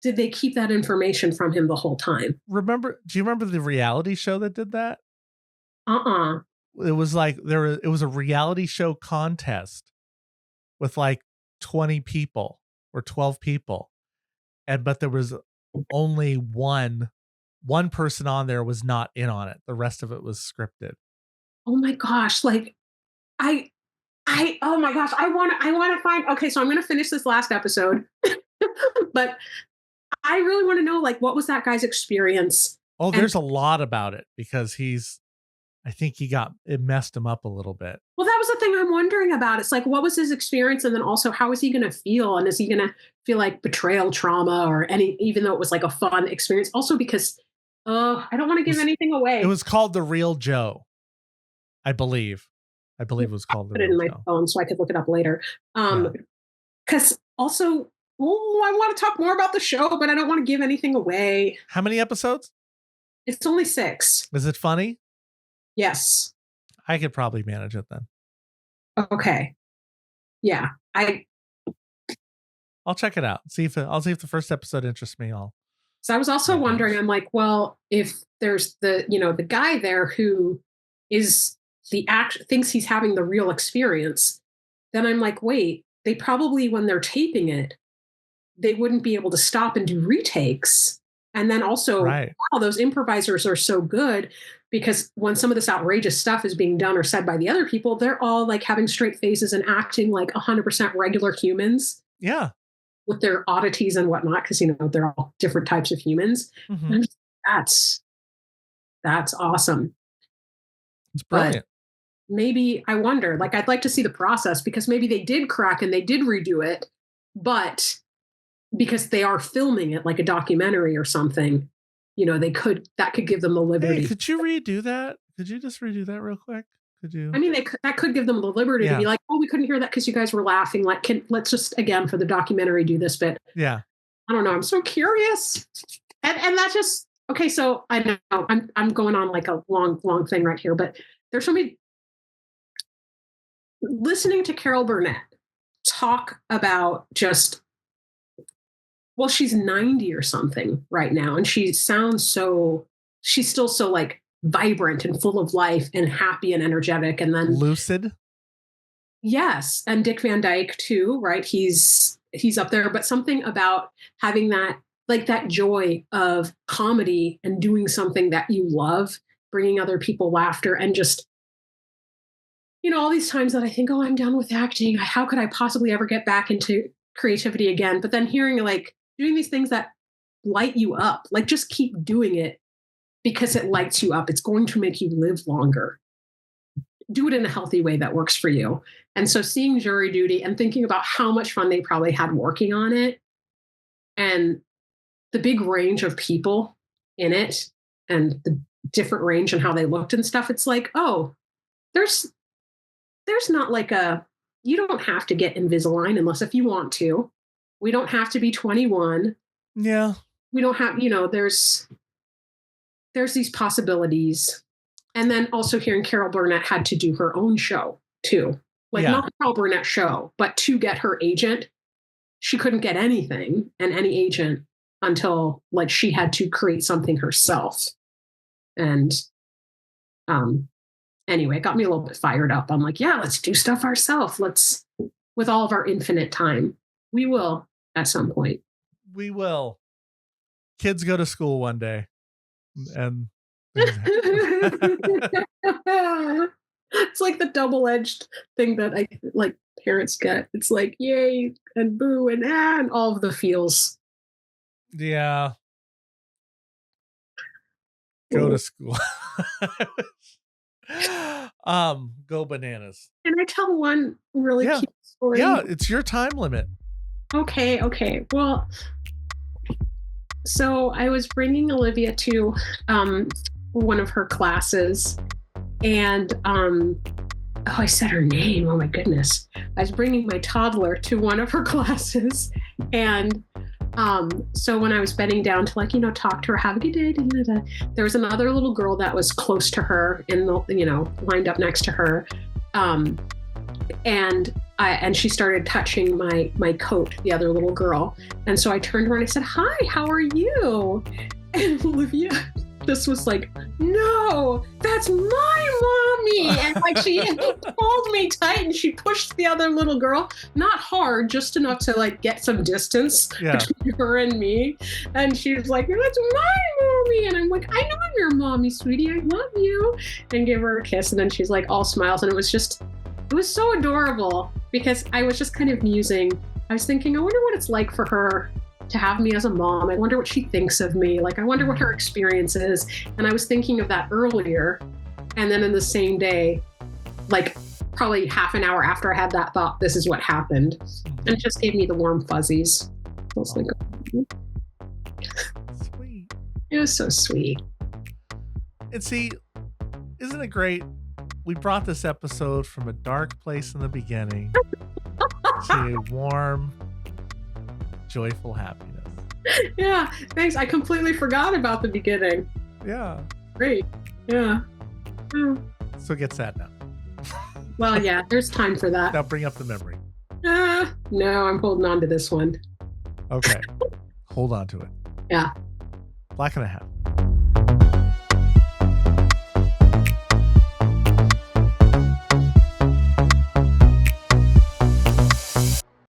did they keep that information from him the whole time? Do you remember the reality show that did that? It was like it was a reality show contest with like 20 people or 12 people. But there was only one person on there was not in on it. The rest of it was scripted. Oh my gosh. Like oh my gosh. I want to find, okay, so I'm going to finish this last episode, but I really want to know, like, what was that guy's experience? Oh, there's a lot about it because I think it messed him up a little bit. Well, that was the thing I'm wondering about. It's like, what was his experience? And then also, how is he going to feel? And is he going to feel like betrayal trauma or even though it was like a fun experience? Also because, I don't want to give anything away. It was called The Real Joe, I believe. It was called The Real Joe. Put it in my phone so I could look it up later. Because also, I want to talk more about the show, but I don't want to give anything away. How many episodes? It's only 6. Is it funny? Yes. I could probably manage it then. Okay. Yeah. I'll check it out. I'll see if the first episode interests me. So I was also wondering, I'm like, well, if there's the guy there who is thinks he's having the real experience, then I'm like, wait, they probably, when they're taping it, they wouldn't be able to stop and do retakes. And then also, wow, those improvisers are so good, because when some of this outrageous stuff is being done or said by the other people, they're all like having straight faces and acting like 100% regular humans. Yeah. With their oddities and whatnot, because, they're all different types of humans. Mm-hmm. That's awesome. It's brilliant. But maybe I wonder, like, I'd like to see the process, because maybe they did crack and they did redo it, but because they are filming it like a documentary or something, that could give them the liberty. Hey, could you redo that? Could you just redo that real quick? Could you? I mean, that could give them the liberty to be like, oh, we couldn't hear that because you guys were laughing. Like, let's just, again, for the documentary, do this bit. Yeah. I don't know. I'm so curious. And that's just, okay. So I know I'm going on like a long thing right here, but there's so many. Listening to Carol Burnett talk about just, well, she's 90 or something right now, and she sounds she's still so like vibrant and full of life and happy and energetic, and then lucid. Yes, and Dick Van Dyke too, right? He's up there, but something about having that, like, that joy of comedy and doing something that you love, bringing other people laughter, and just, all these times that I think, oh, I'm done with acting. How could I possibly ever get back into creativity again? But then hearing, like, doing these things that light you up, like, just keep doing it because it lights you up. It's going to make you live longer. do it in a healthy way that works for you. And so seeing Jury Duty and thinking about how much fun they probably had working on it and the big range of people in it and the different range and how they looked and stuff, it's like, oh, there's not like you don't have to get Invisalign unless if you want to. We don't have to be 21. Yeah. We don't have, there's these possibilities. And then also hearing Carol Burnett had to do her own show too. Like not the Carol Burnett show, but to get her agent, she couldn't get anything and any agent until like she had to create something herself. And anyway, it got me a little bit fired up. I'm like, yeah, let's do stuff ourselves. With all of our infinite time. We will at some point. We will. Kids go to school one day. And it's like the double-edged thing that parents get. It's like yay and boo and all of the feels. Yeah. Go to school. Go bananas. Can I tell one really cute story? Yeah, it's your time limit. Okay. Well, so I was bringing Olivia to one of her classes, and I said her name. Oh my goodness! I was bringing my toddler to one of her classes, and so when I was bending down to talk to her, have a good day, there was another little girl that was close to her lined up next to her, and she started touching my coat, the other little girl. And so I turned to her and I said, "Hi, how are you?" And Olivia just was like, "No, that's my mommy." And she pulled me tight and she pushed the other little girl, not hard, just enough to get some distance between her and me. And she was like, "That's my mommy." And I'm like, "I know I'm your mommy, sweetie. I love you." And give her a kiss. And then she's like all smiles. And it was so adorable because I was just kind of musing. I was thinking, I wonder what it's like for her to have me as a mom. I wonder what she thinks of me. I wonder what her experience is. And I was thinking of that earlier. And then in the same day, probably half an hour after I had that thought, this is what happened. And it just gave me the warm fuzzies. I was like, sweet. It was so sweet. And see, isn't it great? We brought this episode from a dark place in the beginning to a warm, joyful happiness. Yeah, thanks. I completely forgot about the beginning. Yeah. Great. Yeah. So get sad now. Well, yeah, there's time for that. Now bring up the memory. No, I'm holding on to this one. Okay. Hold on to it. Yeah. Black and a Half.